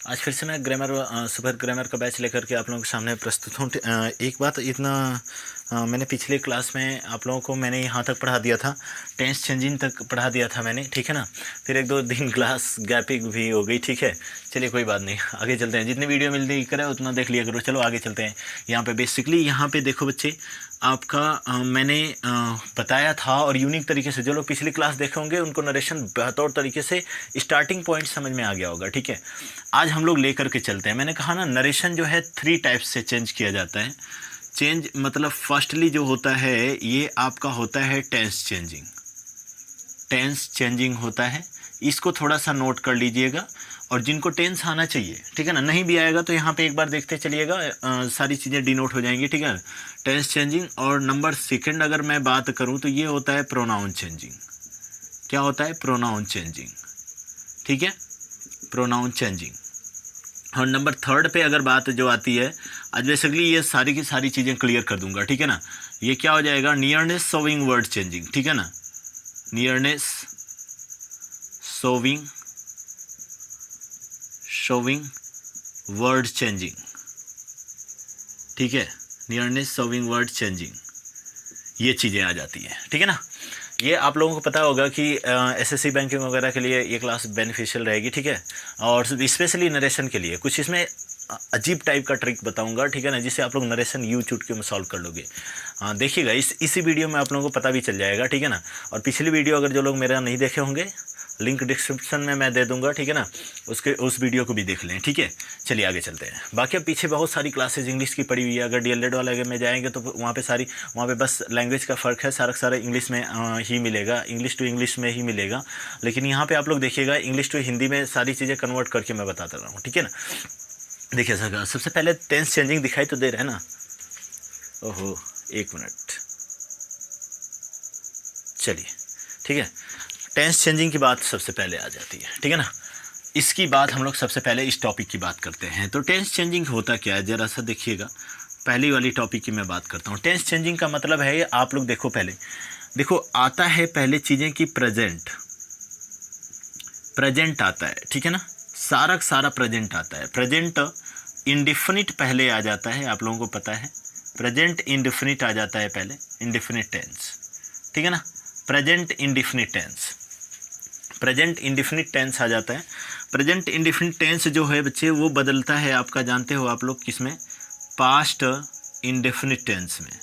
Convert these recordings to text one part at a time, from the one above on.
आज फिर से मैं सुपर ग्रामर का बैच लेकर के आप लोगों के सामने प्रस्तुत हूँ। एक बात इतना मैंने पिछले क्लास में आप लोगों को मैंने यहाँ तक पढ़ा दिया था, टेंस चेंजिंग तक पढ़ा दिया था मैंने, ठीक है ना। फिर एक दो दिन क्लास गैपिंग भी हो गई, ठीक है। चलिए कोई बात नहीं, आगे चलते हैं। जितनी वीडियो मिल करे उतना देख लिया करो। चलो आगे चलते हैं। यहाँ पे बेसिकली यहाँ पे देखो बच्चे, आपका मैंने बताया था और यूनिक तरीके से जो लोग पिछली क्लास देखे होंगे उनको नरेशन बेहतर तरीके से स्टार्टिंग पॉइंट समझ में आ गया होगा, ठीक है। आज हम लोग लेकर के चलते हैं। मैंने कहा ना, नरेशन जो है 3 टाइप्स से चेंज किया जाता है। चेंज मतलब फर्स्टली जो होता है ये आपका होता है टेंस चेंजिंग। टेंस चेंजिंग होता है, इसको थोड़ा सा नोट कर लीजिएगा। और जिनको टेंस आना चाहिए, ठीक है ना, नहीं भी आएगा तो यहाँ पे एक बार देखते चलिएगा, सारी चीज़ें डिनोट हो जाएंगी, ठीक है। Tense changing. और नंबर सेकंड अगर मैं बात करूँ तो ये होता है प्रोनाउन चेंजिंग। क्या होता है? प्रोनाउन चेंजिंग, ठीक है, प्रोनाउन चेंजिंग। और नंबर थर्ड पे अगर बात जो आती है, आज बेसिकली ये सारी की सारी चीज़ें क्लियर कर दूंगा, ठीक है ना। ये क्या हो जाएगा? नियरनेस सोविंग वर्ड चेंजिंग, ठीक है ना। नियरनेस शोविंग वर्ड चेंजिंग, ठीक है। नियरनेस सोविंग वर्ड चेंजिंग, ये चीज़ें आ जाती हैं, ठीक है ना। ये आप लोगों को पता होगा कि एसएससी बैंकिंग वगैरह के लिए ये क्लास बेनिफिशियल रहेगी, ठीक है। और स्पेशली नरेशन के लिए कुछ इसमें अजीब टाइप का ट्रिक बताऊंगा, ठीक है ना, जिससे आप लोग नरेशन यू चुटकी में सॉल्व कर लोगे। देखिएगा, इसी वीडियो में आप लोगों को पता भी चल जाएगा, ठीक है ना। और पिछली वीडियो अगर जो लोग मेरा नहीं देखे होंगे, लिंक डिस्क्रिप्शन में मैं दे दूंगा, ठीक है ना, उस वीडियो को भी देख लें, ठीक है। चलिए आगे चलते हैं। बाकी अब पीछे बहुत सारी क्लासेज इंग्लिश की पड़ी हुई है। अगर डीएलएड वाले में जाएंगे तो वहाँ पे बस लैंग्वेज का फ़र्क है, सारा इंग्लिश में ही मिलेगा, इंग्लिश टू इंग्लिश में ही मिलेगा। लेकिन यहाँ पे आप लोग देखिएगा, इंग्लिश टू हिंदी में सारी चीज़ें कन्वर्ट करके मैं बताता रहा हूँ, ठीक है ना। देखिए सर, सबसे पहले टेंस चेंजिंग दिखाई तो दे रहा है ना। ओहो, एक मिनट, चलिए, ठीक है। टेंस चेंजिंग की बात सबसे पहले आ जाती है, ठीक है ना। इसकी बात हम लोग सबसे पहले इस टॉपिक की बात करते हैं। तो टेंस चेंजिंग होता क्या है, ज़रा सा देखिएगा। पहली वाली टॉपिक की मैं बात करता हूँ। टेंस चेंजिंग का मतलब है, आप लोग देखो, पहले देखो आता है पहले चीज़ें की प्रेजेंट आता है, ठीक है ना। सारा प्रेजेंट आता है। प्रेजेंट इंडिफिनिट पहले आ जाता है, आप लोगों को पता है। प्रेजेंट इंडिफिनिट आ जाता है पहले, इंडिफिनिट टेंस, ठीक है ना। प्रेजेंट इंडिफिनिट टेंस आ जाता है। प्रेजेंट इंडिफिनिट टेंस जो है बच्चे, वो बदलता है आपका, जानते हो आप लोग, किसमें? पास्ट इंडेफिनिट टेंस में,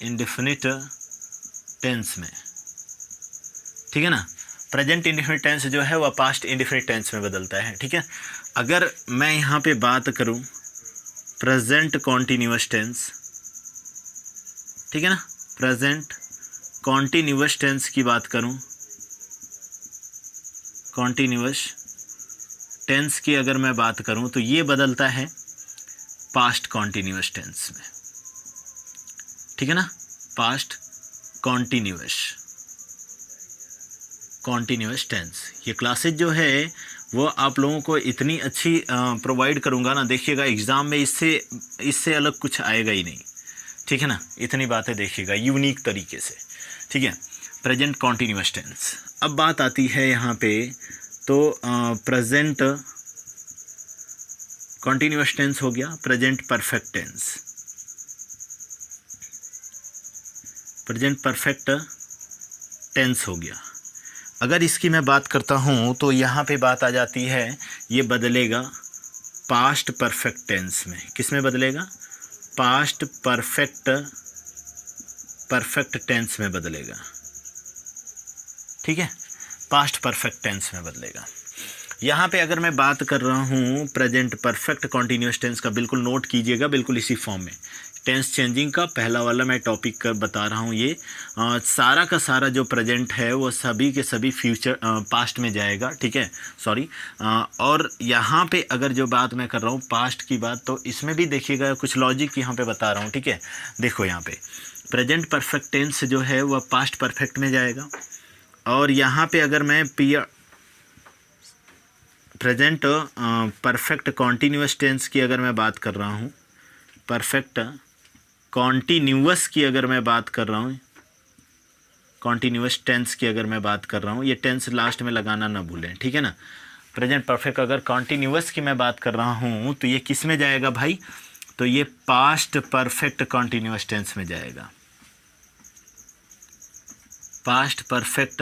इंडेफिनिट टेंस में, ठीक है ना। प्रेजेंट इंडेफिनिट टेंस जो है वह पास्ट इंडेफिनिट टेंस में बदलता है, ठीक है। अगर मैं यहाँ पे बात करूँ प्रेजेंट कॉन्टिन्यूअस टेंस, ठीक है ना, प्रेजेंट कॉन्टिन्यूअस टेंस की बात करूँ, कॉन्टिन्यूअस टेंस की अगर मैं बात करूं तो ये बदलता है पास्ट कॉन्टिन्यूअस टेंस में, ठीक है ना। पास्ट कॉन्टिन्यूअस टेंस, ये क्लासेज जो है वो आप लोगों को इतनी अच्छी प्रोवाइड करूंगा ना, देखिएगा एग्ज़ाम में इससे अलग कुछ आएगा ही नहीं, ठीक है ना। इतनी बातें देखिएगा यूनिक तरीके से, ठीक है। Present continuous tense. अब बात आती है यहाँ पे, तो प्रेजेंट कॉन्टिन्यूअस टेंस हो गया, present perfect tense, present perfect tense हो गया। अगर इसकी मैं बात करता हूँ तो यहाँ पे बात आ जाती है, ये बदलेगा पास्ट परफेक्ट टेंस में। किस में बदलेगा? पास्ट परफेक्ट टेंस में बदलेगा, ठीक है। पास्ट परफेक्ट टेंस में बदलेगा। यहाँ पे अगर मैं बात कर रहा हूँ प्रेजेंट परफेक्ट कॉन्टिन्यूअस टेंस का, बिल्कुल नोट कीजिएगा, बिल्कुल इसी फॉर्म में। टेंस चेंजिंग का पहला वाला मैं टॉपिक कर बता रहा हूँ। ये सारा का सारा जो प्रेजेंट है वो सभी के सभी फ्यूचर पास्ट में जाएगा, ठीक है, सॉरी। और यहाँ पे अगर जो बात मैं कर रहा हूँ पास्ट की बात, तो इसमें भी देखिएगा कुछ लॉजिक यहाँ पे बता रहा हूँ, ठीक है। देखो यहाँ पे प्रेजेंट परफेक्ट टेंस जो है वह पास्ट परफेक्ट में जाएगा। और यहाँ पे अगर मैं प्रेजेंट परफेक्ट कॉन्टिन्यूअस टेंस की अगर मैं बात कर रहा हूँ, परफेक्ट कॉन्टिन्यूअस की अगर मैं बात कर रहा हूँ, कॉन्टिन्यूअस टेंस की अगर मैं बात कर रहा हूँ, ये टेंस लास्ट में लगाना ना भूलें, ठीक है ना। प्रेजेंट परफेक्ट अगर कॉन्टिन्यूअस की मैं बात कर रहा हूँ तो ये किस में जाएगा भाई, तो ये पास्ट परफेक्ट कॉन्टिन्यूअस टेंस में जाएगा, पास्ट परफेक्ट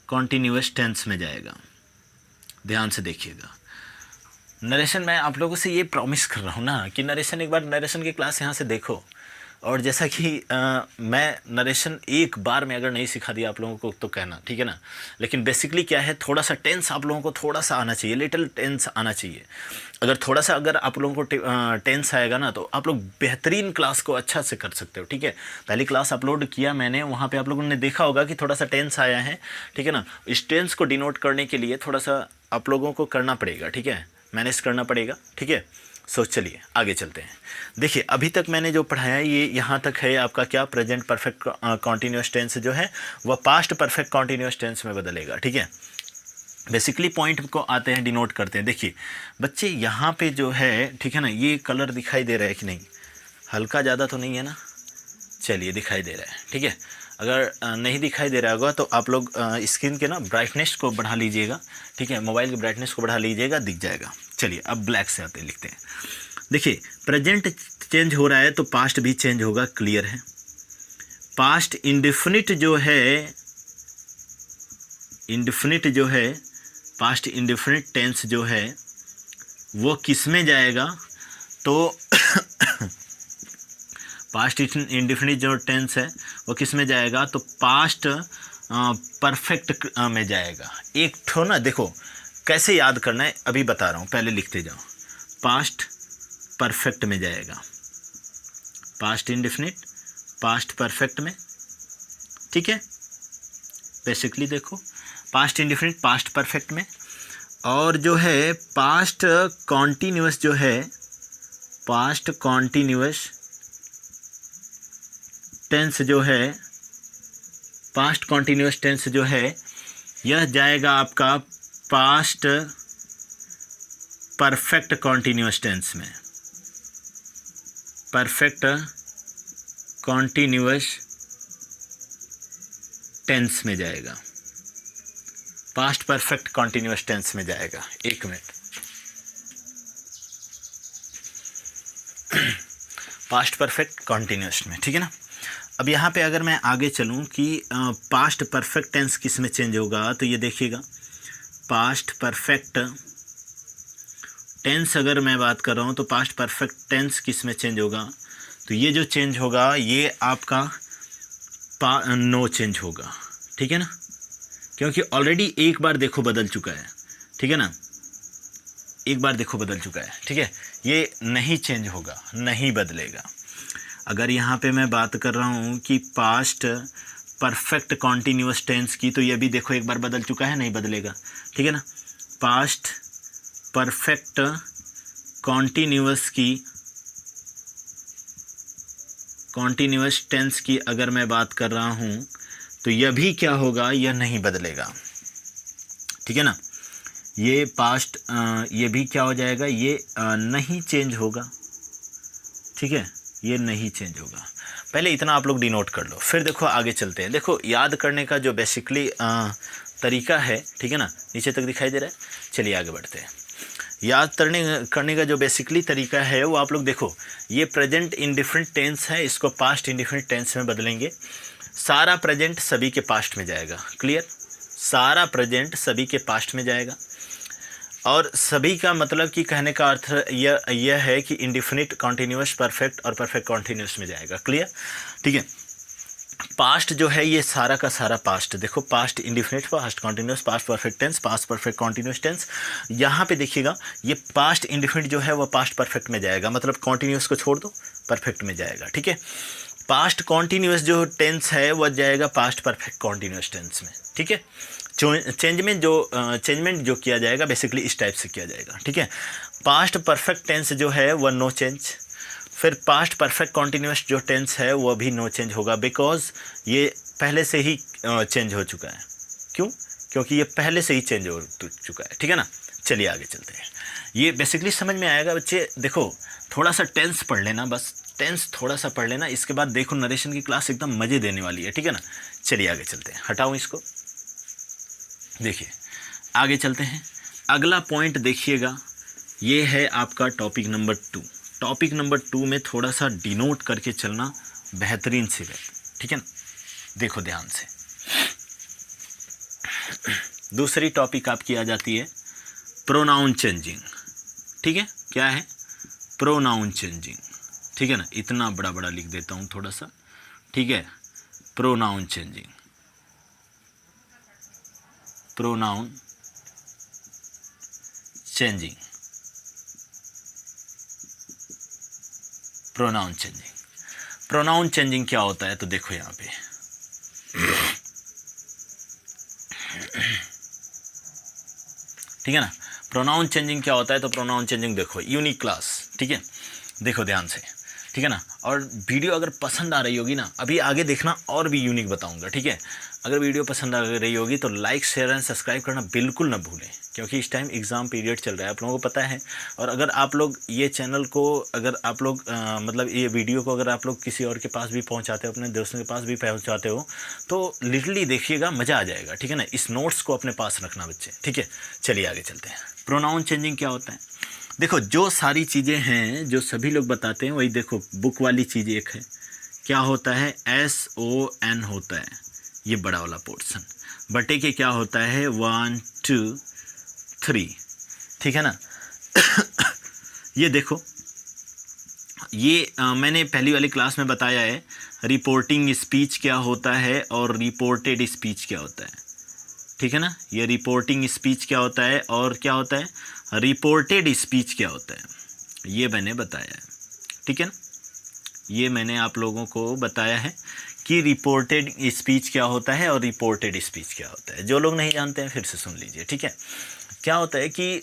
कॉन्टिन्यूअस टेंस में जाएगा। ध्यान से देखिएगा। नरेशन मैं आप लोगों से ये प्रॉमिस कर रहा हूँ ना कि नरेशन, एक बार नरेशन की क्लास यहाँ से देखो, और जैसा कि मैं नरेशन एक बार में अगर नहीं सिखा दिया आप लोगों को तो कहना, ठीक है ना। लेकिन बेसिकली क्या है, थोड़ा सा टेंस आप लोगों को थोड़ा सा आना चाहिए, लिटिल टेंस आना चाहिए। अगर थोड़ा सा अगर आप लोगों को टेंस आएगा ना तो आप लोग बेहतरीन क्लास को अच्छा से कर सकते हो, ठीक है। पहली क्लास अपलोड किया मैंने, वहाँ पर आप लोगों ने देखा होगा कि थोड़ा सा टेंस आया है, ठीक है ना। इस टेंस को डिनोट करने के लिए थोड़ा सा आप लोगों को करना पड़ेगा, ठीक है, मैनेज करना पड़ेगा, ठीक है। सो चलिए आगे चलते हैं। देखिए अभी तक मैंने जो पढ़ाया ये यहाँ तक है आपका क्या, प्रेजेंट परफेक्ट कॉन्टिन्यूअस टेंस जो है वह पास्ट परफेक्ट कॉन्टिन्यूअस टेंस में बदलेगा, ठीक है। बेसिकली पॉइंट को आते हैं, डिनोट करते हैं। देखिए बच्चे यहाँ पे जो है, ठीक है ना, ये कलर दिखाई दे रहा है कि नहीं, हल्का ज़्यादा तो नहीं है ना, चलिए दिखाई दे रहा है, ठीक है। अगर नहीं दिखाई दे रहा होगा तो आप लोग स्क्रीन के ना ब्राइटनेस को बढ़ा लीजिएगा, ठीक है, मोबाइल की ब्राइटनेस को बढ़ा लीजिएगा, दिख जाएगा। चलिए अब ब्लैक से आते लिखते हैं। देखिए प्रेजेंट चेंज हो रहा है तो पास्ट भी चेंज होगा, क्लियर है। पास्ट इंडेफिनिट जो है, इंडेफिनिट जो है, पास्ट इंडेफिनिट टेंस जो है वो किस में जाएगा, तो पास्ट इंडेफिनिट जो टेंस है वो किस में जाएगा, तो पास्ट परफेक्ट में जाएगा। एक ठो ना, देखो कैसे याद करना है अभी बता रहा हूँ, पहले लिखते जाओ। पास्ट परफेक्ट में जाएगा, पास्ट इंडेफिनिट पास्ट परफेक्ट में, ठीक है। बेसिकली देखो पास्ट इंडेफिनिट पास्ट परफेक्ट में, और जो है पास्ट कॉन्टिन्यूअस जो है, पास्ट कॉन्टिन्यूअस टेंस जो है, पास्ट कॉन्टिन्यूअस टेंस जो है यह जाएगा आपका पास्ट परफेक्ट कॉन्टिन्यूअस टेंस में, परफेक्ट कॉन्टिन्यूअस टेंस में जाएगा, पास्ट परफेक्ट कॉन्टिन्यूअस टेंस में जाएगा। एक मिनट, पास्ट परफेक्ट कॉन्टिन्यूअस में, ठीक है ना। अब यहाँ पे अगर मैं आगे चलूँ कि पास्ट परफेक्ट टेंस किस में चेंज होगा, तो ये देखिएगा पास्ट परफेक्ट टेंस अगर मैं बात कर रहा हूँ तो पास्ट परफेक्ट टेंस किस में चेंज होगा, तो ये जो चेंज होगा ये आपका नो चेंज होगा, ठीक है ना, क्योंकि ऑलरेडी एक बार देखो बदल चुका है, ठीक है ना, एक बार देखो बदल चुका है, ठीक है। ये नहीं चेंज होगा, नहीं बदलेगा। अगर यहाँ पे मैं बात कर रहा हूँ कि पास्ट परफेक्ट कॉन्टिन्यूअस टेंस की, तो ये भी देखो एक बार बदल चुका है, नहीं बदलेगा, ठीक है ना। पास्ट परफेक्ट कॉन्टिन्यूअस की, कॉन्टिन्यूअस टेंस की अगर मैं बात कर रहा हूँ तो यह भी क्या होगा, यह नहीं बदलेगा, ठीक है ना। ये पास्ट ये भी क्या हो जाएगा, ये नहीं चेंज होगा, ठीक है, ये नहीं चेंज होगा। पहले इतना आप लोग डिनोट कर लो, फिर देखो आगे चलते हैं। देखो याद करने का जो बेसिकली तरीका है, ठीक है ना, नीचे तक दिखाई दे रहा है, चलिए आगे बढ़ते हैं। याद करने का जो बेसिकली तरीका है वो आप लोग देखो, ये प्रेजेंट इंडिफरेंट टेंस है, इसको पास्ट इंडिफरेंट टेंस में बदलेंगे। सारा प्रेजेंट सभी के पास्ट में जाएगा, क्लियर, सारा प्रेजेंट सभी के पास्ट में जाएगा। और सभी का मतलब कि कहने का अर्थ यह है कि इंडिफिनिट कॉन्टिन्यूअस परफेक्ट और परफेक्ट कॉन्टिन्यूअस में जाएगा, क्लियर, ठीक है। पास्ट जो है ये सारा का सारा पास्ट, देखो past indefinite past continuous past perfect tense past perfect continuous tense. यहाँ पे देखिएगा ये पास्ट इंडिफिनिट जो है वह पास्ट परफेक्ट में जाएगा, मतलब कॉन्टिन्यूअस को छोड़ दो परफेक्ट में जाएगा, ठीक है। पास्ट कॉन्टिन्यूअस जो टेंस है वह जाएगा पास्ट परफेक्ट कॉन्टिन्यूअस टेंस में, ठीक है। चेंजमेंट जो किया जाएगा बेसिकली इस टाइप से किया जाएगा, ठीक है। पास्ट परफेक्ट टेंस जो है वह नो चेंज, फिर पास्ट परफेक्ट कॉन्टिन्यूअस जो टेंस है वह भी नो चेंज होगा, बिकॉज ये पहले से ही चेंज हो चुका है। क्यों? क्योंकि ये पहले से ही चेंज हो चुका है, ठीक है ना। चलिए आगे चलते हैं, ये बेसिकली समझ में आएगा बच्चे। देखो थोड़ा सा टेंस पढ़ लेना, बस टेंस थोड़ा सा पढ़ लेना, इसके बाद देखो नरेशन की क्लास एकदम मज़े देने वाली है, ठीक है ना। चलिए आगे चलते हैं, हटाओ इसको। देखिए आगे चलते हैं, अगला पॉइंट देखिएगा, ये है आपका टॉपिक नंबर 2। टॉपिक नंबर 2 में थोड़ा सा डिनोट करके चलना बेहतरीन से बेहतर, ठीक है ना। देखो ध्यान से, दूसरी टॉपिक आपकी आ जाती है प्रोनाउन चेंजिंग, ठीक है। क्या है? प्रोनाउन चेंजिंग, ठीक है ना। इतना बड़ा बड़ा लिख देता हूँ थोड़ा सा, ठीक है। Pronoun changing, pronoun changing, pronoun changing. Pronoun changing क्या होता है? तो देखो यहाँ पे ठीक है ना। प्रोनाउन चेंजिंग क्या होता है? तो प्रोनाउन चेंजिंग देखो, यूनिक क्लास, ठीक है। देखो ध्यान से, ठीक है ना। और वीडियो अगर पसंद आ रही होगी ना, अभी आगे देखना और भी यूनिक बताऊंगा, ठीक है। अगर वीडियो पसंद आ रही होगी तो लाइक शेयर एंड सब्सक्राइब करना बिल्कुल ना भूलें, क्योंकि इस टाइम एग्ज़ाम पीरियड चल रहा है, आप लोगों को पता है। और अगर आप लोग ये चैनल को, अगर आप लोग मतलब ये वीडियो को अगर आप लोग किसी और के पास भी पहुंचाते हो, अपने दोस्तों के पास भी पहुंचाते हो, तो लिटरली देखिएगा, मज़ा आ जाएगा, ठीक है ना। इस नोट्स को अपने पास रखना बच्चे, ठीक है। चलिए आगे चलते हैं। प्रोनाउन चेंजिंग क्या होता है? देखो जो सारी चीज़ें हैं जो सभी लोग बताते हैं, वही देखो बुक वाली चीज़ एक है। क्या होता है? SON होता है, ये बड़ा वाला पोर्शन, बटे के क्या होता है? 1 2 3, ठीक है ना। ये देखो, ये मैंने पहली वाली क्लास में बताया है, रिपोर्टिंग स्पीच क्या होता है और रिपोर्टेड स्पीच क्या होता है, ठीक है ना। ये रिपोर्टिंग स्पीच क्या होता है और क्या होता है, रिपोर्टेड स्पीच क्या होता है, ये मैंने बताया है, ठीक है ना। ये मैंने आप लोगों को बताया है कि रिपोर्टेड स्पीच क्या होता है और रिपोर्टेड स्पीच क्या होता है। जो लोग नहीं जानते हैं फिर से सुन लीजिए, ठीक है। क्या होता है कि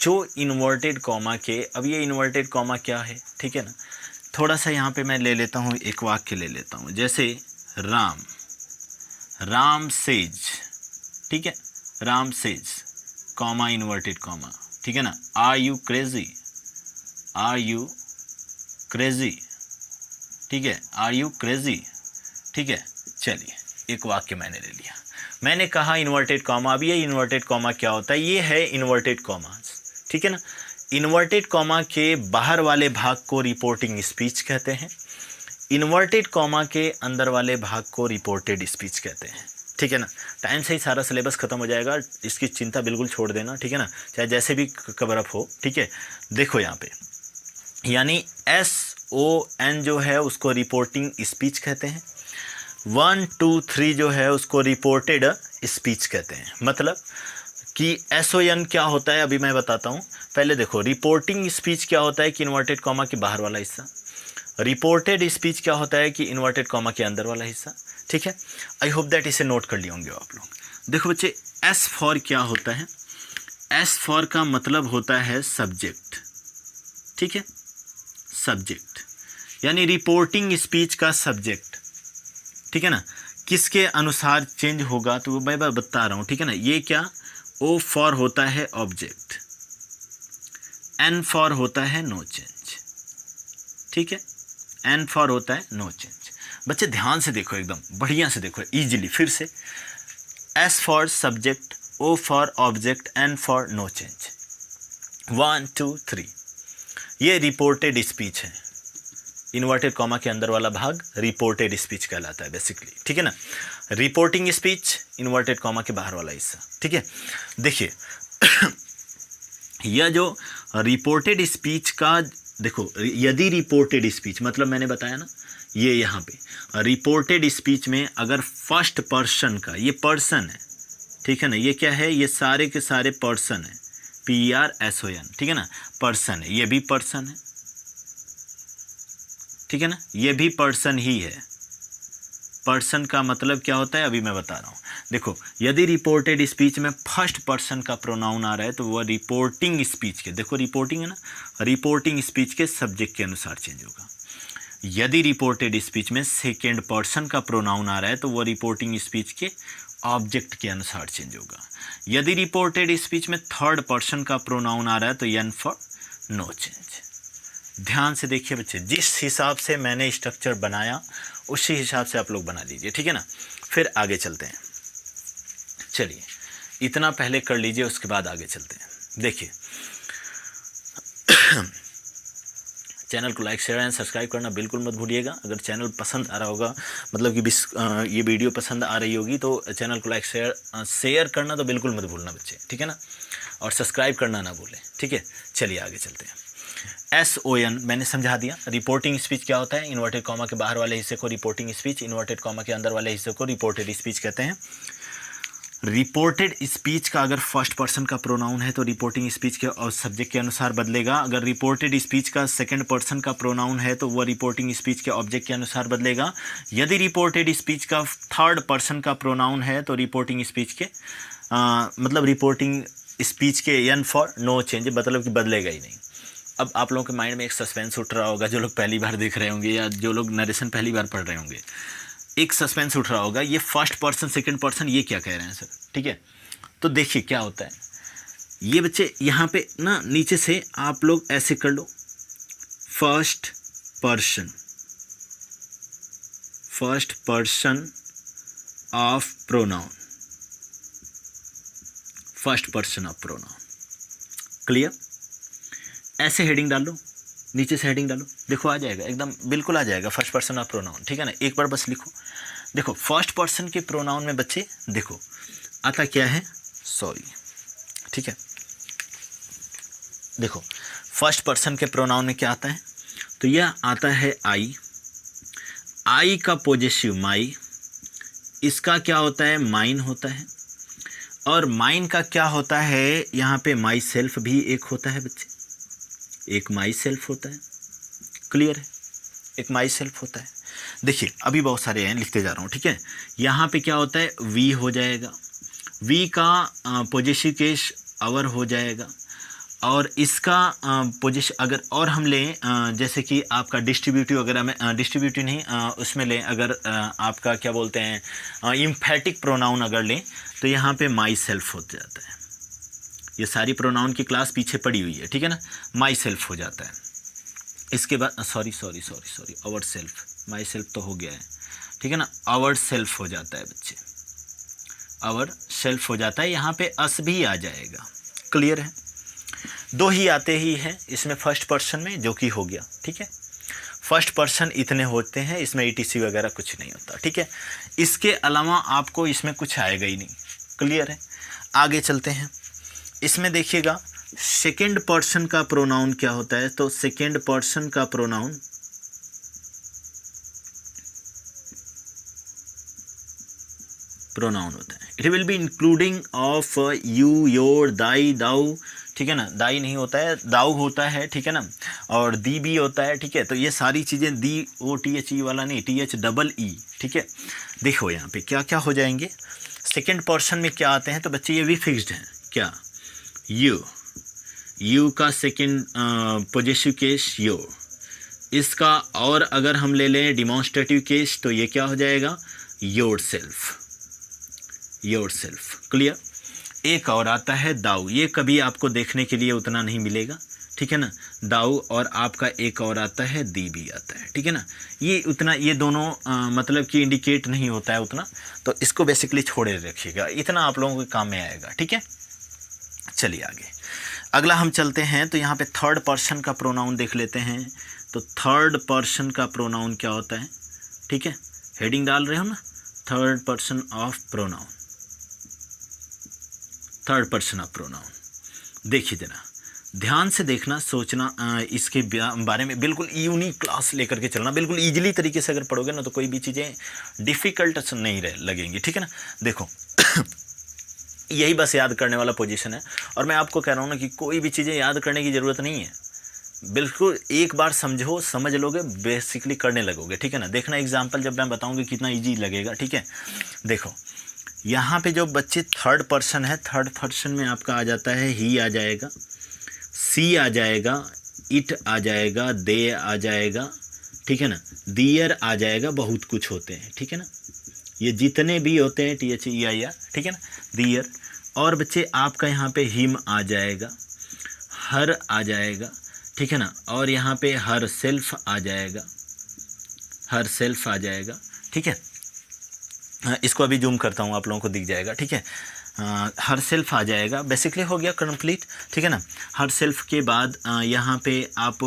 जो इन्वर्टेड कॉमा के, अब ये इन्वर्टेड कॉमा क्या है, ठीक है ना। थोड़ा सा यहाँ पे मैं ले लेता हूँ, एक वाक्य ले लेता हूँ, जैसे राम सेज, ठीक है। Ram says comma inverted comma, ठीक है ना। Are you crazy, are you crazy, ठीक है। आर यू क्रेजी, ठीक है। चलिए एक वाक्य मैंने ले लिया, मैंने कहा इन्वर्टेड कॉमा। अब ये इन्वर्टेड कॉमा क्या होता है? ये है इन्वर्टेड कॉमा, ठीक है ना। इन्वर्टेड कॉमा के बाहर वाले भाग को रिपोर्टिंग स्पीच कहते हैं, इन्वर्टेड कॉमा के अंदर वाले भाग को रिपोर्टेड स्पीच कहते हैं, ठीक है ना। टाइम से ही सारा सिलेबस खत्म हो जाएगा, इसकी चिंता बिल्कुल छोड़ देना, ठीक है ना, चाहे जैसे भी कवर अप हो, ठीक है। देखो यहाँ पे, यानी SON जो है उसको रिपोर्टिंग स्पीच कहते हैं, 1 2 3 जो है उसको रिपोर्टेड स्पीच कहते हैं। मतलब कि SON क्या होता है अभी मैं बताता हूँ। पहले देखो रिपोर्टिंग स्पीच क्या होता है कि इन्वर्टेड कॉमा के बाहर वाला हिस्सा, रिपोर्टेड स्पीच क्या होता है कि इन्वर्टेड कॉमा के अंदर वाला हिस्सा, ठीक है। आई होप दैट इसे नोट कर लिए होंगे आप लोग। देखो बच्चे, S फॉर क्या होता है? S फॉर का मतलब होता है सब्जेक्ट, ठीक है। सब्जेक्ट यानी रिपोर्टिंग स्पीच का सब्जेक्ट, ठीक है ना, किसके अनुसार चेंज होगा तो मैं बता रहा हूँ, ठीक है ना। ये क्या, O फॉर होता है ऑब्जेक्ट, N फॉर होता है नो चेंज, ठीक है। N फॉर होता है नो चेंज। बच्चे ध्यान से देखो, एकदम बढ़िया से देखो, इजीली फिर से। S for subject, O for object, N for no change. 1 2 3, ये रिपोर्टेड स्पीच है। इन्वर्टेड कॉमा के अंदर वाला भाग रिपोर्टेड स्पीच कहलाता है बेसिकली, ठीक है ना। रिपोर्टिंग स्पीच इन्वर्टेड कॉमा के बाहर वाला हिस्सा, ठीक है। देखिए यह जो रिपोर्टेड स्पीच का, देखो यदि रिपोर्टेड स्पीच मतलब मैंने बताया ना, ये यहाँ पे रिपोर्टेड स्पीच में अगर फर्स्ट पर्सन का, ये पर्सन है, ठीक है ना, ये क्या है, ये सारे के सारे पर्सन है, PERSON, ठीक है ना, पर्सन है, ये भी पर्सन है, ठीक है ना, ये भी पर्सन ही है। पर्सन का मतलब क्या होता है अभी मैं बता रहा हूँ। देखो यदि रिपोर्टेड स्पीच में फर्स्ट पर्सन का प्रोनाउन आ रहा है तो वह रिपोर्टिंग स्पीच के, देखो रिपोर्टिंग है ना, रिपोर्टिंग स्पीच के सब्जेक्ट के अनुसार चेंज होगा। यदि रिपोर्टेड स्पीच में सेकेंड पर्सन का प्रोनाउन आ रहा है तो वह रिपोर्टिंग स्पीच के ऑब्जेक्ट के अनुसार चेंज होगा। यदि रिपोर्टेड स्पीच में थर्ड पर्सन का प्रोनाउन आ रहा है तो N फॉर नो चेंज। ध्यान से देखिए बच्चे, जिस हिसाब से मैंने स्ट्रक्चर बनाया उसी हिसाब से आप लोग बना लीजिए, ठीक है ना। फिर आगे चलते हैं। चलिए इतना पहले कर लीजिए, उसके बाद आगे चलते हैं। देखिए चैनल को लाइक शेयर एंड सब्सक्राइब करना बिल्कुल मत भूलिएगा। अगर चैनल पसंद आ रहा होगा, मतलब कि ये वीडियो पसंद आ रही होगी, तो चैनल को लाइक शेयर करना तो बिल्कुल मत भूलना बच्चे, ठीक है ना, और सब्सक्राइब करना ना भूलें, ठीक है। चलिए आगे चलते हैं। SON मैंने समझा दिया। रिपोर्टिंग स्पीच क्या होता है? इन्वर्टेड कॉमा के बाहर वाले हिस्से को रिपोर्टिंग स्पीच, इन्वर्टेड कॉमा के अंदर वाले हिस्से को रिपोर्टेड स्पीच कहते हैं। रिपोर्टेड स्पीच का अगर फर्स्ट पर्सन का प्रोनाउन है तो रिपोर्टिंग स्पीच के और सब्जेक्ट के अनुसार बदलेगा। अगर रिपोर्टेड स्पीच का सेकंड पर्सन का प्रोनाउन है तो वह रिपोर्टिंग स्पीच के ऑब्जेक्ट के अनुसार बदलेगा। यदि रिपोर्टेड स्पीच का थर्ड पर्सन का प्रोनाउन है तो रिपोर्टिंग स्पीच के मतलब रिपोर्टिंग स्पीच के एन फॉर नो चेंज, मतलब कि बदलेगा ही नहीं। अब आप लोगों के माइंड में एक सस्पेंस उठ रहा होगा, जो लोग पहली बार देख रहे होंगे या जो लोग नरेशन पहली बार पढ़ रहे होंगे, एक सस्पेंस उठ रहा होगा, ये फर्स्ट पर्सन सेकंड पर्सन ये क्या कह रहे हैं सर, ठीक है। तो देखिए क्या होता है, ये बच्चे यहाँ पे ना नीचे से आप लोग ऐसे कर लो, first person of pronoun, first person of pronoun, clear. ऐसे हेडिंग डाल लो, नीचे से हेडिंग डालो, देखो आ जाएगा, एकदम बिल्कुल आ जाएगा फर्स्ट पर्सन ऑफ प्रोनाउन, ठीक है ना। एक बार बस लिखो, देखो फर्स्ट पर्सन के प्रोनाउन में बच्चे देखो आता क्या है, सॉरी, ठीक है। देखो फर्स्ट पर्सन के प्रोनाउन में क्या आता है, तो यह आता है आई का पॉजेसिव माई, इसका क्या होता है, माइन होता है, और माइन का क्या होता है, यहाँ पे माई सेल्फ भी एक होता है बच्चे, एक माई सेल्फ होता है, क्लियर है, एक माई सेल्फ होता है। देखिए अभी बहुत सारे हैं, लिखते जा रहा हूँ, ठीक है। यहाँ पे क्या होता है, वी हो जाएगा, वी का पॉजेसिव केस अवर हो जाएगा, और इसका पोजिशन अगर और हम लें जैसे कि आपका डिस्ट्रीब्यूटिव वगैरह में, डिस्ट्रीब्यूटिव नहीं उसमें लें, अगर आपका क्या बोलते हैं इम्फैटिक प्रोनाउन अगर लें, तो यहाँ पे माई सेल्फ हो जाता है। ये सारी प्रोनाउन की क्लास पीछे पड़ी हुई है, ठीक है ना, माई सेल्फ हो जाता है। इसके बाद sorry ourself, myself तो हो गया है, ठीक है ना, आवर सेल्फ हो जाता है बच्चे, आवर सेल्फ हो जाता है, यहाँ पे अस भी आ जाएगा, क्लियर है। दो ही आते ही हैं इसमें फर्स्ट पर्सन में, जो कि हो गया, ठीक है। फर्स्ट पर्सन इतने होते हैं, इसमें ETC वगैरह कुछ नहीं होता, ठीक है। इसके अलावा आपको इसमें कुछ आएगा ही नहीं, क्लियर है। आगे चलते हैं, इसमें देखिएगा सेकेंड पर्सन का प्रोनाउन क्या होता है, तो सेकेंड पर्सन का प्रोनाउन होता है, it will be including of you, your, thy, thou, ठीक है ना, दाई नहीं होता है, दाऊ होता है, ठीक है ना, और दी भी होता है, ठीक है। तो ये सारी चीज़ें दी, ओ THE वाला नहीं, THEE, ठीक है। देखो यहाँ पे क्या क्या हो जाएंगे, सेकेंड पर्सन में क्या आते हैं, तो बच्चे ये भी फिक्स्ड हैं, क्या, यू का सेकेंड पॉजेसिव केस यो, इसका और अगर हम ले लें डिमॉन्स्ट्रेटिव केस तो ये क्या हो जाएगा, योर सेल्फ, क्लियर। एक और आता है दाऊ, ये कभी आपको देखने के लिए उतना नहीं मिलेगा, ठीक है ना, दाऊ, और आपका एक और आता है दी भी आता है, ठीक है ना। ये उतना, ये दोनों मतलब कि इंडिकेट नहीं होता है उतना, तो इसको बेसिकली छोड़े रखिएगा, इतना आप लोगों के काम में आएगा, ठीक है। चलिए आगे, अगला हम चलते हैं, तो यहाँ पे थर्ड पर्सन का प्रोनाउन देख लेते हैं। तो थर्ड पर्सन का प्रोनाउन क्या होता है, ठीक है, हेडिंग डाल रहे हो ना, third person of pronoun, third person of pronoun. देखिए जरा ध्यान से देखना, सोचना, इसके बारे में बिल्कुल यूनिक क्लास लेकर के चलना, बिल्कुल ईजिली तरीके से अगर पढ़ोगे ना तो कोई भी चीज़ें डिफ़िकल्ट नहीं लगेंगी, ठीक है ना। देखो यही बस याद करने वाला पोजीशन है, और मैं आपको कह रहा हूँ ना कि कोई भी चीज़ें याद करने की ज़रूरत नहीं है, बिल्कुल एक बार समझो, समझ लोगे, बेसिकली करने लगोगे, ठीक है ना। देखना एग्जाम्पल जब मैं बताऊँगी कितना ईजी लगेगा, ठीक है। देखो यहाँ पे जो बच्चे थर्ड पर्सन है, थर्ड पर्सन में आपका आ जाता है ही आ जाएगा, सी आ जाएगा, इट आ जाएगा, दे आ जाएगा, ठीक है ना, दियर आ जाएगा, बहुत कुछ होते हैं, ठीक है ना, ये जितने भी होते हैं THEIR, ठीक है ना, दियर। और बच्चे आपका यहाँ पे हिम आ जाएगा, हर आ जाएगा, ठीक है ना, और यहाँ पे हर सेल्फ आ जाएगा, हर सेल्फ आ जाएगा, ठीक है। इसको अभी जूम करता हूँ, आप लोगों को दिख जाएगा, ठीक है। हर सेल्फ आ जाएगा, बेसिकली हो गया कंप्लीट, ठीक है ना। हर सेल्फ के बाद यहाँ पे आप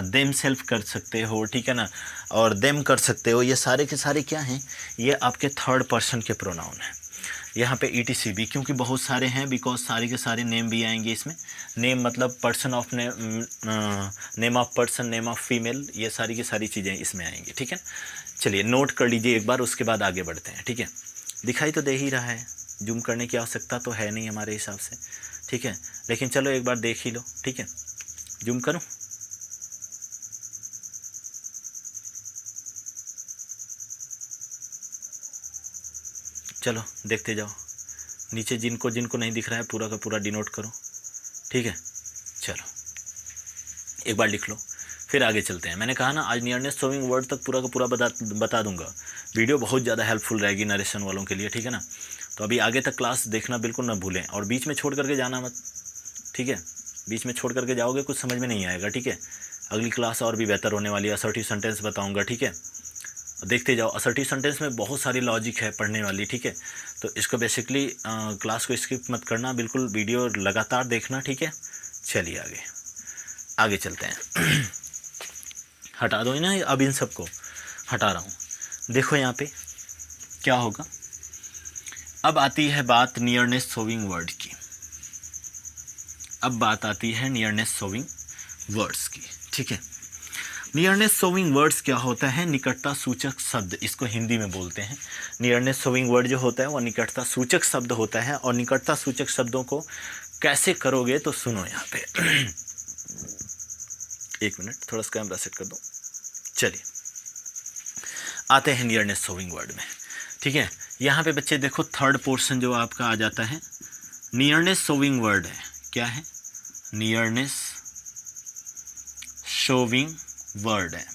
देम सेल्फ कर सकते हो, ठीक है ना, और देम कर सकते हो। ये सारे के सारे क्या हैं, ये आपके थर्ड पर्सन के प्रोनाउन हैं। यहाँ पे ETC भी, क्योंकि बहुत सारे हैं, बिकॉज सारे के सारे नेम भी आएंगे इसमें। नेम मतलब person of name of person, name of female, ये सारी की सारी चीज़ें इसमें आएंगी, ठीक है। चलिए नोट कर लीजिए एक बार, उसके बाद आगे बढ़ते हैं, ठीक है। दिखाई तो दे ही रहा है, जूम करने की आवश्यकता तो है नहीं हमारे हिसाब से, ठीक है, लेकिन चलो एक बार देख ही लो, ठीक है। जूम करूं? चलो देखते जाओ, नीचे जिनको जिनको नहीं दिख रहा है पूरा का पूरा डिनोट करो, ठीक है। चलो एक बार लिख लो, फिर आगे चलते हैं। मैंने कहा ना आज नियरनेस शोविंग वर्ड तक पूरा का पूरा बता दूंगा। वीडियो बहुत ज़्यादा हेल्पफुल रहेगी नरेशन वालों के लिए, ठीक है ना। तो अभी आगे तक क्लास देखना बिल्कुल ना भूलें, और बीच में छोड़ करके जाना मत, ठीक है। बीच में छोड़ करके जाओगे कुछ समझ में नहीं आएगा, ठीक है। अगली क्लास और भी बेहतर होने वाली है, असर्टिव सेंटेंस बताऊँगा, ठीक है। देखते जाओ, असर्टिव सेंटेंस में बहुत सारी लॉजिक है पढ़ने वाली, ठीक है। तो इसको बेसिकली क्लास को स्किप मत करना, बिल्कुल वीडियो लगातार देखना, ठीक है। चलिए आगे चलते हैं। हटा दो ना, अब इन सबको हटा रहा हूँ। देखो यहाँ पे क्या होगा, अब आती है बात नियरनेस शोविंग वर्ड की। अब बात आती है नियरनेस शोविंग वर्ड्स की, ठीक है। नियरनेस शोविंग वर्ड्स क्या होता है, निकटता सूचक शब्द, इसको हिंदी में बोलते हैं। नियरनेस शोविंग वर्ड जो होता है वो निकटता सूचक शब्द होता है, और निकटता सूचक शब्दों को कैसे करोगे तो सुनो यहाँ पे। एक मिनट, थोड़ा सा कैमरा सेट कर दो। चलिए आते हैं नियरनेस शोविंग वर्ड में, ठीक है। यहाँ पे बच्चे देखो, थर्ड पोर्शन जो आपका आ जाता है नियरनेस शोविंग वर्ड है, क्या है, नियरनेस शोविंग वर्ड है,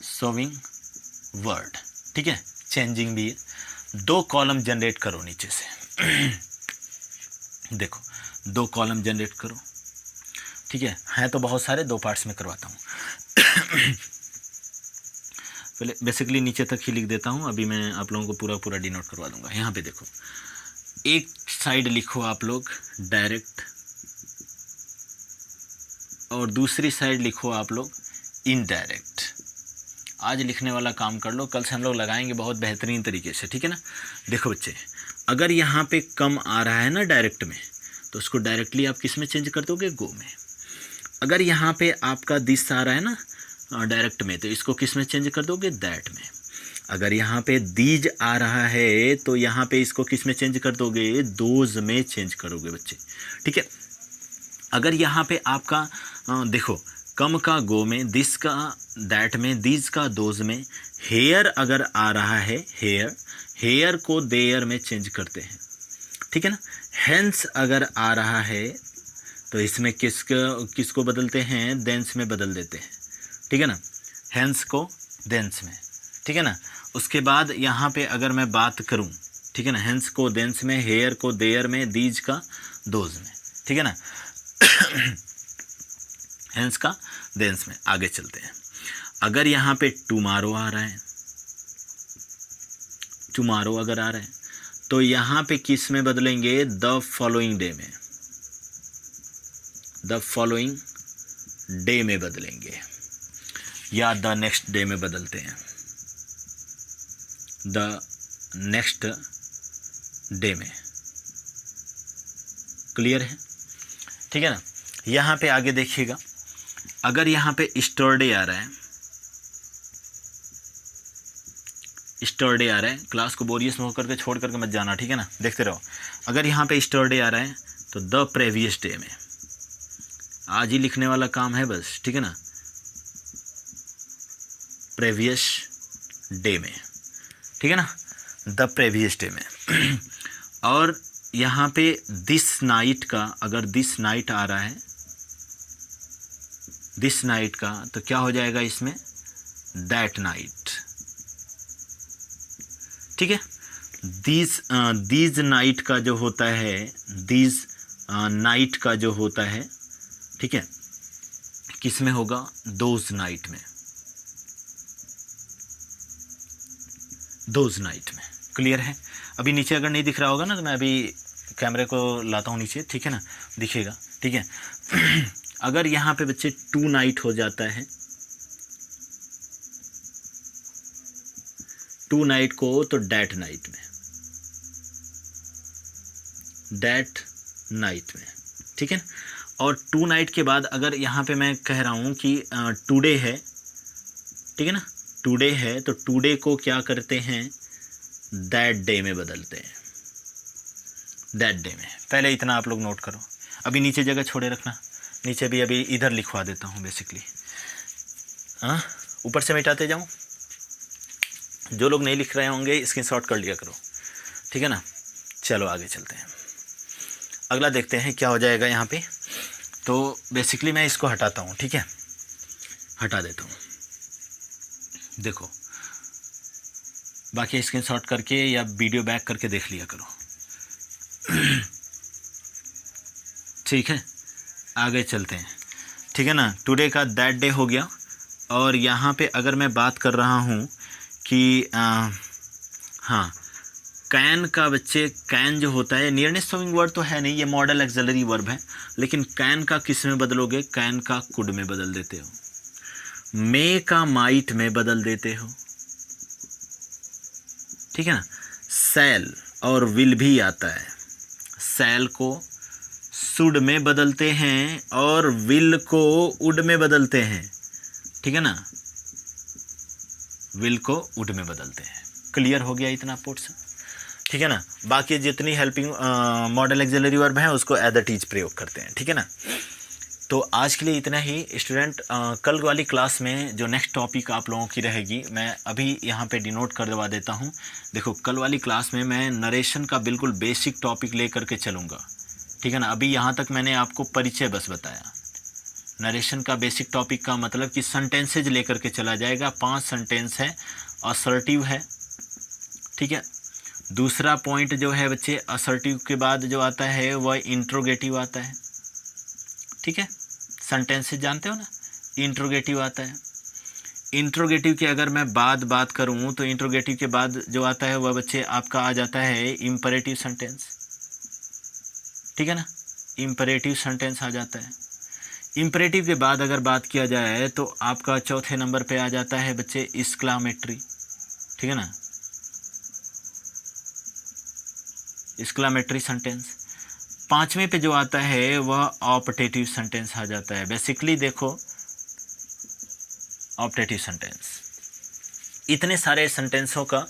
शोविंग वर्ड, ठीक है। चेंजिंग भी है, 2 कॉलम जनरेट करो नीचे से। देखो 2 कॉलम जनरेट करो, ठीक है तो बहुत सारे, 2 पार्ट्स में करवाता हूँ। पहले बेसिकली नीचे तक ही लिख देता हूँ, अभी मैं आप लोगों को पूरा पूरा डिनोट करवा दूंगा। यहाँ पे देखो, एक साइड लिखो आप लोग डायरेक्ट, और दूसरी साइड लिखो आप लोग इनडायरेक्ट। आज लिखने वाला काम कर लो, कल से हम लोग लगाएंगे बहुत बेहतरीन तरीके से, ठीक है ना। देखो बच्चे, अगर यहाँ पे कम आ रहा है ना डायरेक्ट में, तो उसको डायरेक्टली आप किस में चेंज कर दोगे, गो में। अगर यहाँ पे आपका दिस आ रहा है ना डायरेक्ट में, तो इसको किस में चेंज कर दोगे, दैट में। अगर यहाँ पे दीज आ रहा है तो यहाँ पे इसको किस में चेंज कर दोगे, दोज में चेंज करोगे बच्चे, ठीक है। अगर यहाँ पे आपका देखो, कम का गो में, दिस का दैट में, दीज का दोज में, हेयर अगर आ रहा है, हेयर को देयर में चेंज करते हैं, ठीक है ना। हेंस अगर आ रहा है तो इसमें किसको बदलते हैं, देंस में बदल देते हैं, ठीक है ना। हेंस को देंस में, ठीक है ना। उसके बाद यहाँ पे अगर मैं बात करूँ, ठीक है ना, हेंस को देंस में, हेयर को देयर में, दीज का दोज में, ठीक है ना। हेंस का देंस में। आगे चलते हैं, अगर यहाँ पे टुमारो आ रहा है, टुमारो अगर आ रहा है तो यहाँ पे किस में बदलेंगे, द फॉलोइंग डे में, द फॉलोइंग डे में बदलेंगे, या द नेक्स्ट डे में बदलते हैं, द नेक्स्ट डे में। क्लियर है, ठीक है ना। यहाँ पे आगे देखिएगा, अगर यहाँ पे स्टरडे आ रहा है, स्टरडे आ रहा है, क्लास को बोरियस में होकर के छोड़ करके मत जाना, ठीक है ना, देखते रहो। अगर यहाँ पे स्टरडे आ रहा है तो द प्रेवियस डे में, आज ही लिखने वाला काम है बस, ठीक है ना, प्रेवियस डे में, ठीक है ना, द प्रेवियस डे में। और यहाँ पे दिस नाइट का, अगर दिस नाइट आ रहा है, दिस नाइट का, तो क्या हो जाएगा इसमें, दैट नाइट, ठीक है। दीज नाइट का जो होता है, दीज नाइट का जो होता है, ठीक है, किस में होगा, दोज नाइट में, दोज नाइट में। क्लियर है? अभी नीचे अगर नहीं दिख रहा होगा ना तो मैं अभी कैमरे को लाता हूँ नीचे, ठीक है ना, दिखेगा, ठीक है। अगर यहाँ पे बच्चे टू नाइट हो जाता है, टू नाइट को तो डैट नाइट में, डैट नाइट में, ठीक है। और टू नाइट के बाद अगर यहाँ पे मैं कह रहा हूँ कि टुडे है, ठीक है ना, टुडे है, तो टुडे को क्या करते हैं, दैट डे में बदलते हैं, दैट डे में। पहले इतना आप लोग नोट करो, अभी नीचे जगह छोड़े रखना, नीचे भी अभी इधर लिखवा देता हूँ बेसिकली, हाँ, ऊपर से मिटाते जाऊँ। जो लोग नहीं लिख रहे होंगे स्क्रीनशॉट कर लिया करो, ठीक है ना। चलो आगे चलते हैं, अगला देखते हैं क्या हो जाएगा यहाँ पे। तो बेसिकली मैं इसको हटाता हूँ, ठीक है, हटा देता हूँ। देखो बाकी स्क्रीनशॉट करके या वीडियो बैक करके देख लिया करो, ठीक है। आगे चलते हैं, ठीक है ना। टुडे का दैट डे हो गया। और यहाँ पे अगर मैं बात कर रहा हूँ कि हाँ, कैन का बच्चे, कैन जो होता है नियरनेस शोइंग वर्ड तो है नहीं, ये मॉडल एक्सिलरी वर्ब है, लेकिन कैन का किस में बदलोगे, कैन का कुड में बदल देते हो, मे का माइट में बदल देते हो, ठीक है ना। सैल और विल भी आता है, सैल को शुड में बदलते हैं और विल को वुड में बदलते हैं, ठीक है ना, विल को वुड में बदलते हैं। क्लियर हो गया इतना पोर्शन, ठीक है ना। बाकी जितनी हेल्पिंग मॉडल एक्सिलरी वर्ब है उसको एज इट इज प्रयोग करते हैं, ठीक है ना। तो आज के लिए इतना ही स्टूडेंट। कल वाली क्लास में जो नेक्स्ट टॉपिक आप लोगों की रहेगी मैं अभी यहाँ पे डिनोट करवा देता हूँ। देखो कल वाली क्लास में मैं नरेशन का बिल्कुल बेसिक टॉपिक ले करके चलूँगा, ठीक है ना। अभी यहाँ तक मैंने आपको परिचय बस बताया। नरेशन का बेसिक टॉपिक का मतलब कि सेंटेंसेज लेकर के चला जाएगा। 5 सेंटेंस है, असर्टिव है, ठीक है। दूसरा पॉइंट जो है बच्चे, असर्टिव के बाद जो आता है वह इंट्रोगेटिव आता है, ठीक है। सेंटेंसेज जानते हो ना, इंट्रोगेटिव आता है। इंट्रोगेटिव की अगर मैं बात करूं तो इंट्रोगेटिव के बाद जो आता है वह बच्चे आपका आ जाता है इम्परेटिव सेंटेंस, ठीक है ना। इम्परेटिव सेंटेंस आ जाता है। इम्परेटिव के बाद अगर बात किया जाए तो आपका चौथे नंबर पे आ जाता है बच्चे एक्सक्लामेटरी, ठीक है ना, एक्सक्लामेटरी सेंटेंस। 5वें पे जो आता है वह ऑप्टेटिव सेंटेंस आ जाता है। बेसिकली देखो ऑप्टेटिव सेंटेंस, इतने सारे सेंटेंसों का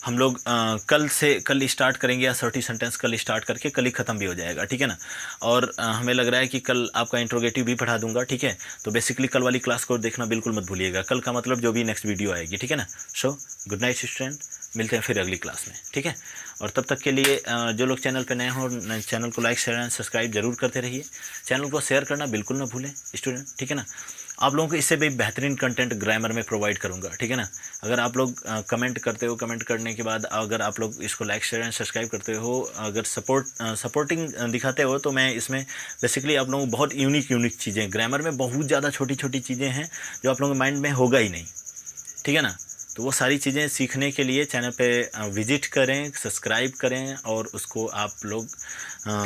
हम लोग कल स्टार्ट करेंगे। असर्टिव सेंटेंस कल स्टार्ट करके कल ही ख़त्म भी हो जाएगा, ठीक है ना। और हमें लग रहा है कि कल आपका इंट्रोगेटिव भी पढ़ा दूंगा, ठीक है। तो बेसिकली कल वाली क्लास को देखना बिल्कुल मत भूलिएगा। कल का मतलब जो भी नेक्स्ट वीडियो आएगी, ठीक है ना। सो गुड नाइट स्टूडेंट, मिलते हैं फिर अगली क्लास में, ठीक है। और तब तक के लिए जो लोग चैनल पर नए हों चैनल को लाइक शेयर एंड सब्सक्राइब जरूर करते रहिए। चैनल को शेयर करना बिल्कुल ना भूलें स्टूडेंट, ठीक है ना। आप लोगों को इससे भी बेहतरीन कंटेंट ग्रामर में प्रोवाइड करूंगा, ठीक है ना। अगर आप लोग कमेंट करते हो, कमेंट करने के बाद अगर आप लोग इसको लाइक शेयर एंड सब्सक्राइब करते हो, अगर सपोर्टिंग दिखाते हो, तो मैं इसमें बेसिकली आप लोगों को बहुत यूनिक चीज़ें, ग्रामर में बहुत ज़्यादा छोटी चीज़ें हैं जो आप लोगों के माइंड में होगा ही नहीं, ठीक है ना। तो वो सारी चीज़ें सीखने के लिए चैनल पे विजिट करें, सब्सक्राइब करें और उसको आप लोग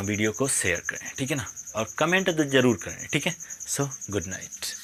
वीडियो को शेयर करें, ठीक है ना। और कमेंट तो ज़रूर करें, ठीक है। So good night.